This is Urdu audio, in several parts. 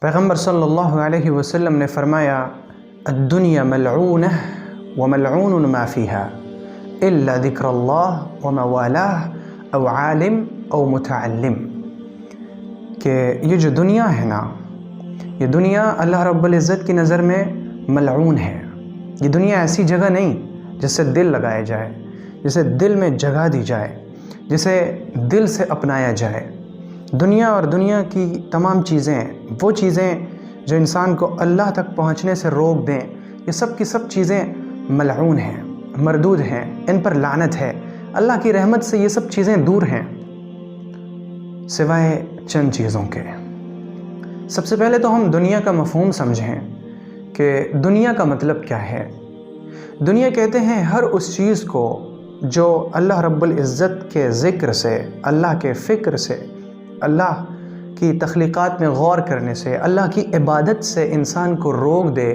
پیغمبر صلی اللہ علیہ وسلم نے فرمایا الدنیا ملعونہ وملعون ما فیہا الا ذکر اللہ وما والاہ او عالم او متعلم، کہ یہ جو دنیا ہے نا، یہ دنیا اللہ رب العزت کی نظر میں ملعون ہے۔ یہ دنیا ایسی جگہ نہیں جس سے دل لگایا جائے، جسے دل میں جگہ دی جائے، جسے دل سے اپنایا جائے۔ دنیا اور دنیا کی تمام چیزیں، وہ چیزیں جو انسان کو اللہ تک پہنچنے سے روک دیں، یہ سب کی سب چیزیں ملعون ہیں، مردود ہیں، ان پر لعنت ہے۔ اللہ کی رحمت سے یہ سب چیزیں دور ہیں سوائے چند چیزوں کے۔ سب سے پہلے تو ہم دنیا کا مفہوم سمجھیں کہ دنیا کا مطلب کیا ہے۔ دنیا کہتے ہیں ہر اس چیز کو جو اللہ رب العزت کے ذکر سے، اللہ کے فکر سے، اللہ کی تخلیقات میں غور کرنے سے، اللہ کی عبادت سے انسان کو روک دے،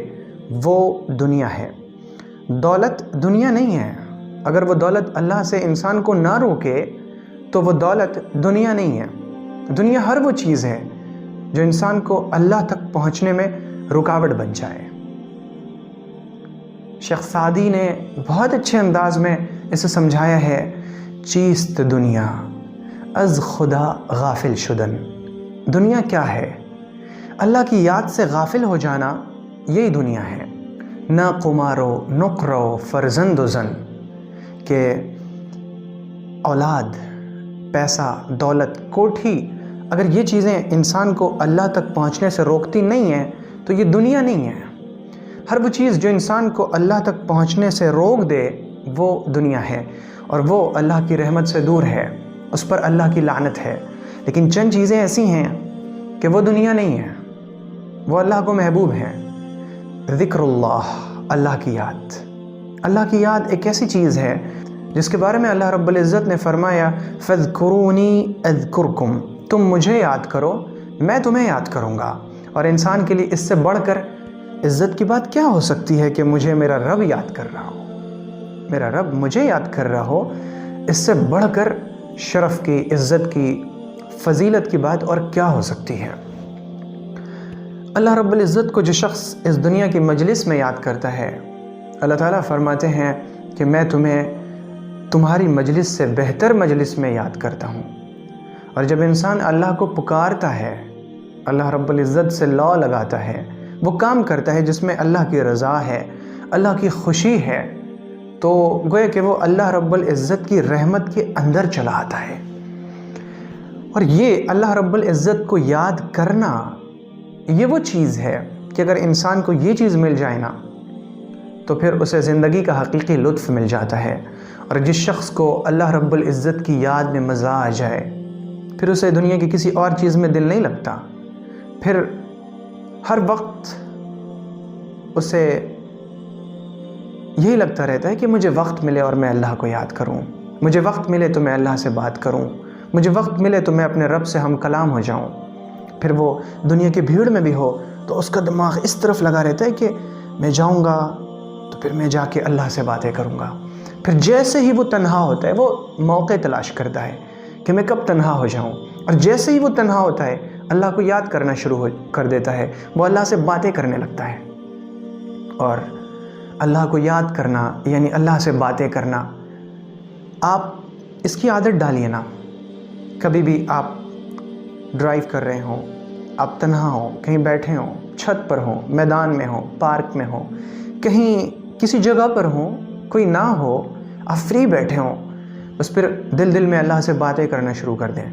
وہ دنیا ہے۔ دولت دنیا نہیں ہے۔ اگر وہ دولت اللہ سے انسان کو نہ روکے تو وہ دولت دنیا نہیں ہے۔ دنیا ہر وہ چیز ہے جو انسان کو اللہ تک پہنچنے میں رکاوٹ بن جائے۔ شیخ سعدی نے بہت اچھے انداز میں اسے سمجھایا ہے، چیست دنیا از خدا غافل شدن۔ دنیا کیا ہے؟ اللہ کی یاد سے غافل ہو جانا، یہی دنیا ہے۔ نہ قمارو نقرو فرزند و زن، کہ اولاد، پیسہ، دولت، کوٹھی، اگر یہ چیزیں انسان کو اللہ تک پہنچنے سے روکتی نہیں ہیں تو یہ دنیا نہیں ہے۔ ہر وہ چیز جو انسان کو اللہ تک پہنچنے سے روک دے وہ دنیا ہے، اور وہ اللہ کی رحمت سے دور ہے، اس پر اللہ کی لعنت ہے۔ لیکن چند چیزیں ایسی ہیں کہ وہ دنیا نہیں ہے، وہ اللہ کو محبوب ہیں۔ ذکر اللہ، اللہ کی یاد۔ اللہ کی یاد ایک ایسی چیز ہے جس کے بارے میں اللہ رب العزت نے فرمایا فَاذْكُرُونِي أَذْكُرْكُمْ، تم مجھے یاد کرو میں تمہیں یاد کروں گا۔ اور انسان کے لیے اس سے بڑھ کر عزت کی بات کیا ہو سکتی ہے کہ مجھے میرا رب یاد کر رہا ہو، میرا رب مجھے یاد کر رہا ہو۔ اس سے بڑھ کر شرف کی، عزت کی، فضیلت کی بات اور کیا ہو سکتی ہے۔ اللہ رب العزت کو جو شخص اس دنیا کی مجلس میں یاد کرتا ہے، اللہ تعالیٰ فرماتے ہیں کہ میں تمہیں تمہاری مجلس سے بہتر مجلس میں یاد کرتا ہوں۔ اور جب انسان اللہ کو پکارتا ہے، اللہ رب العزت سے لا لگاتا ہے، وہ کام کرتا ہے جس میں اللہ کی رضا ہے، اللہ کی خوشی ہے، تو گویا کہ وہ اللہ رب العزت کی رحمت کے اندر چلا آتا ہے۔ اور یہ اللہ رب العزت کو یاد کرنا، یہ وہ چیز ہے کہ اگر انسان کو یہ چیز مل جائے نا تو پھر اسے زندگی کا حقیقی لطف مل جاتا ہے۔ اور جس شخص کو اللہ رب العزت کی یاد میں مزہ آ جائے، پھر اسے دنیا کی کسی اور چیز میں دل نہیں لگتا، پھر ہر وقت اسے یہی لگتا رہتا ہے کہ مجھے وقت ملے اور میں اللہ کو یاد کروں، مجھے وقت ملے تو میں اللہ سے بات کروں، مجھے وقت ملے تو میں اپنے رب سے ہم کلام ہو جاؤں۔ پھر وہ دنیا کی بھیڑ میں بھی ہو تو اس کا دماغ اس طرف لگا رہتا ہے کہ میں جاؤں گا تو پھر میں جا کے اللہ سے باتیں کروں گا۔ پھر جیسے ہی وہ تنہا ہوتا ہے وہ موقع تلاش کرتا ہے کہ میں کب تنہا ہو جاؤں، اور جیسے ہی وہ تنہا ہوتا ہے اللہ کو یاد کرنا شروع کر دیتا ہے، وہ اللہ سے باتیں کرنے لگتا ہے۔ اور اللہ کو یاد کرنا یعنی اللہ سے باتیں کرنا، آپ اس کی عادت ڈالیے نا۔ کبھی بھی آپ ڈرائیو کر رہے ہوں، آپ تنہا ہوں، کہیں بیٹھے ہوں، چھت پر ہوں، میدان میں ہوں، پارک میں ہوں، کہیں کسی جگہ پر ہوں، کوئی نہ ہو، آپ فری بیٹھے ہوں، بس پھر دل میں اللہ سے باتیں کرنا شروع کر دیں۔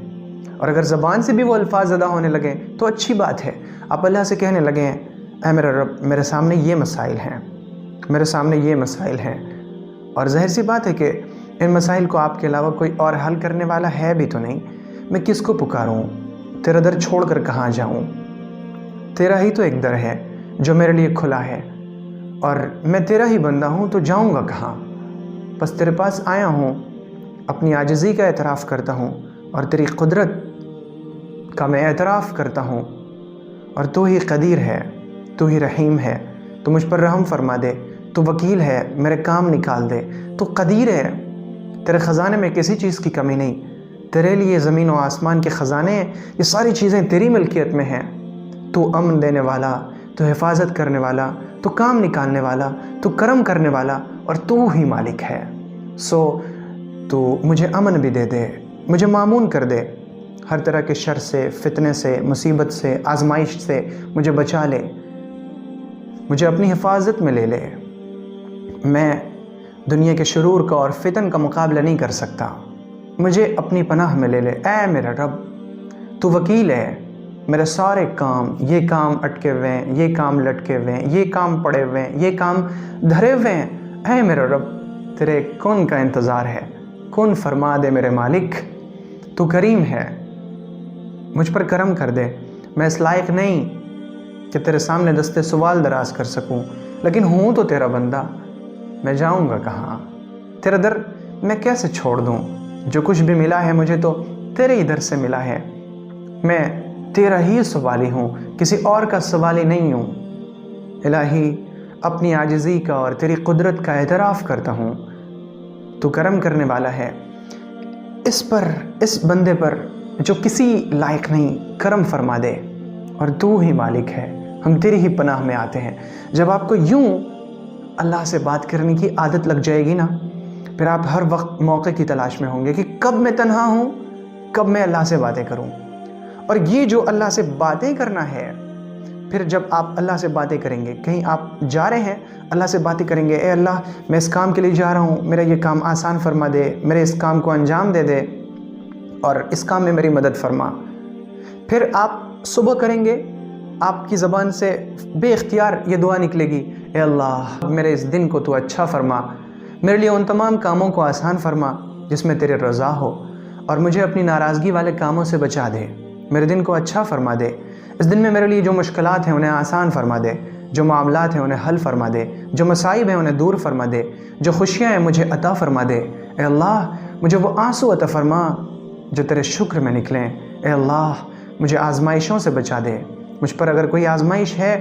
اور اگر زبان سے بھی وہ الفاظ ادا ہونے لگیں تو اچھی بات ہے۔ آپ اللہ سے کہنے لگیں اے میرا رب، میرے سامنے یہ مسائل ہیں، میرے سامنے یہ مسائل ہیں، اور ظاہر سی بات ہے کہ ان مسائل کو آپ کے علاوہ کوئی اور حل کرنے والا ہے بھی تو نہیں۔ میں کس کو پکاروں؟ تیرا در چھوڑ کر کہاں جاؤں؟ تیرا ہی تو ایک در ہے جو میرے لیے کھلا ہے، اور میں تیرا ہی بندہ ہوں تو جاؤں گا کہاں؟ بس تیرے پاس آیا ہوں، اپنی عاجزی کا اعتراف کرتا ہوں اور تیری قدرت کا میں اعتراف کرتا ہوں، اور تو ہی قدیر ہے، تو ہی رحیم ہے، تو مجھ پر رحم فرما دے، تو وکیل ہے، میرے کام نکال دے، تو قدیر ہے، تیرے خزانے میں کسی چیز کی کمی نہیں، تیرے لیے زمین و آسمان کے خزانے ہیں، یہ ساری چیزیں تیری ملکیت میں ہیں، تو امن دینے والا، تو حفاظت کرنے والا، تو کام نکالنے والا، تو کرم کرنے والا، اور تو ہی مالک ہے۔ سو تو مجھے امن بھی دے دے، مجھے مامون کر دے، ہر طرح کے شر سے، فتنے سے، مصیبت سے، آزمائش سے مجھے بچا لے، مجھے اپنی حفاظت میں لے لے۔ میں دنیا کے شرور کا اور فتن کا مقابلہ نہیں کر سکتا، مجھے اپنی پناہ میں لے لے۔ اے میرا رب، تو وکیل ہے، میرے سارے کام، یہ کام اٹکے ہوئے ہیں، یہ کام لٹکے ہوئے ہیں، یہ کام پڑے ہوئے ہیں، یہ کام دھرے ہوئے ہیں۔ اے میرا رب، تیرے کون کا انتظار ہے، کون فرما دے میرے مالک، تو کریم ہے، مجھ پر کرم کر دے۔ میں اس لائق نہیں کہ تیرے سامنے دستے سوال دراز کر سکوں، لیکن ہوں تو تیرا بندہ، میں جاؤں گا کہاں؟ تیرا در میں کیسے چھوڑ دوں؟ جو کچھ بھی ملا ہے مجھے تو تیرے ہی در سے ملا ہے، میں تیرا ہی سوالی ہوں، کسی اور کا سوالی نہیں ہوں۔ الہی، اپنی عاجزی کا اور تیری قدرت کا اعتراف کرتا ہوں، تو کرم کرنے والا ہے۔ اس بندے پر جو کسی لائق نہیں، کرم فرما دے، اور تو ہی مالک ہے، ہم تیری ہی پناہ میں آتے ہیں۔ جب آپ کو یوں اللہ سے بات کرنے کی عادت لگ جائے گی نا، پھر آپ ہر وقت موقع کی تلاش میں ہوں گے کہ کب میں تنہا ہوں، کب میں اللہ سے باتیں کروں۔ اور یہ جو اللہ سے باتیں کرنا ہے، پھر جب آپ اللہ سے باتیں کریں گے، کہیں آپ جا رہے ہیں، اللہ سے باتیں کریں گے، اے اللہ میں اس کام کے لیے جا رہا ہوں، میرا یہ کام آسان فرما دے، میرے اس کام کو انجام دے دے، اور اس کام میں میری مدد فرما۔ پھر آپ صبح کریں گے، آپ کی زبان سے بے اختیار یہ دعا نکلے گی، اے اللہ میرے اس دن کو تو اچھا فرما، میرے لیے ان تمام کاموں کو آسان فرما جس میں تیرے رضا ہو، اور مجھے اپنی ناراضگی والے کاموں سے بچا دے، میرے دن کو اچھا فرما دے۔ اس دن میں میرے لیے جو مشکلات ہیں انہیں آسان فرما دے، جو معاملات ہیں انہیں حل فرما دے، جو مصائب ہیں انہیں دور فرما دے، جو خوشیاں ہیں مجھے عطا فرما دے۔ اے اللہ مجھے وہ آنسو عطا فرما جو تیرے شکر میں نکلیں۔ اے اللہ مجھے آزمائشوں سے بچا دے، مجھ پر اگر کوئی آزمائش ہے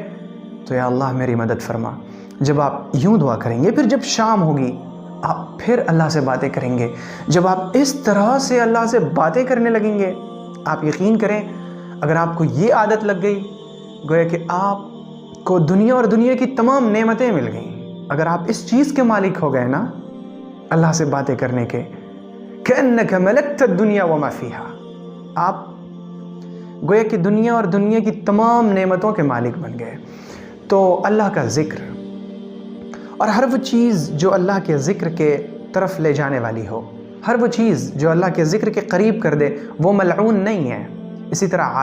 تو یا اللہ میری مدد فرما۔ جب آپ یوں دعا کریں گے، پھر جب شام ہوگی آپ پھر اللہ سے باتیں کریں گے۔ جب آپ اس طرح سے اللہ سے باتیں کرنے لگیں گے، آپ یقین کریں اگر آپ کو یہ عادت لگ گئی، گویا کہ آپ کو دنیا اور دنیا کی تمام نعمتیں مل گئیں۔ اگر آپ اس چیز کے مالک ہو گئے نا، اللہ سے باتیں کرنے کے، کأنک ملکت الدنیا وما فیہا، آپ گویا کہ دنیا اور دنیا کی تمام نعمتوں کے مالک بن گئے۔ تو اللہ کا ذکر اور ہر وہ چیز جو اللہ کے ذکر کے طرف لے جانے والی ہو، ہر وہ چیز جو اللہ کے ذکر کے قریب کر دے، وہ ملعون نہیں ہے۔ اسی طرح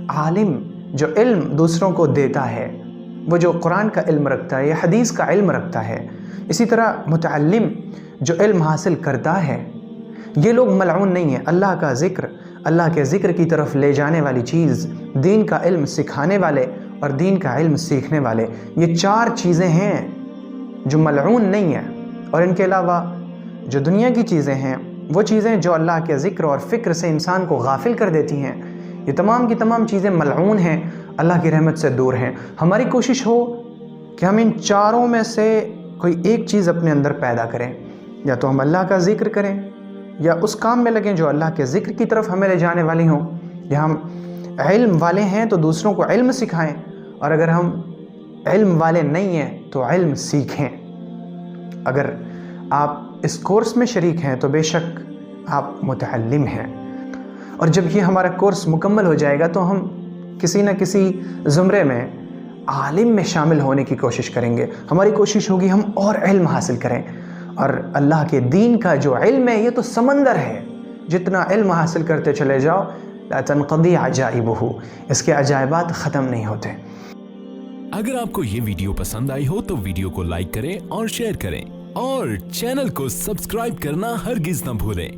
عالم جو علم دوسروں کو دیتا ہے، وہ جو قرآن کا علم رکھتا ہے یا حدیث کا علم رکھتا ہے، اسی طرح متعلم جو علم حاصل کرتا ہے، یہ لوگ ملعون نہیں ہیں۔ اللہ کا ذکر، اللہ کے ذکر کی طرف لے جانے والی چیز، دین کا علم سکھانے والے اور دین کا علم سیکھنے والے، یہ چار چیزیں ہیں جو ملعون نہیں ہیں۔ اور ان کے علاوہ جو دنیا کی چیزیں ہیں، وہ چیزیں جو اللہ کے ذکر اور فکر سے انسان کو غافل کر دیتی ہیں، یہ تمام کی تمام چیزیں ملعون ہیں، اللہ کی رحمت سے دور ہیں۔ ہماری کوشش ہو کہ ہم ان چاروں میں سے کوئی ایک چیز اپنے اندر پیدا کریں، یا تو ہم اللہ کا ذکر کریں، یا اس کام میں لگیں جو اللہ کے ذکر کی طرف ہمیں لے جانے والی ہوں، یا ہم علم والے ہیں تو دوسروں کو علم سکھائیں، اور اگر ہم علم والے نہیں ہیں تو علم سیکھیں۔ اگر آپ اس کورس میں شریک ہیں تو بے شک آپ متعلم ہیں، اور جب یہ ہمارا کورس مکمل ہو جائے گا تو ہم کسی نہ کسی زمرے میں عالم میں شامل ہونے کی کوشش کریں گے۔ ہماری کوشش ہوگی ہم اور علم حاصل کریں، اور اللہ کے دین کا جو علم ہے یہ تو سمندر ہے، جتنا علم حاصل کرتے چلے جاؤ لا تنقضی عجائبہ، اس کے عجائبات ختم نہیں ہوتے۔ اگر آپ کو یہ ویڈیو پسند آئی ہو تو ویڈیو کو لائک کریں اور شیئر کریں، اور چینل کو سبسکرائب کرنا ہرگز نہ بھولیں۔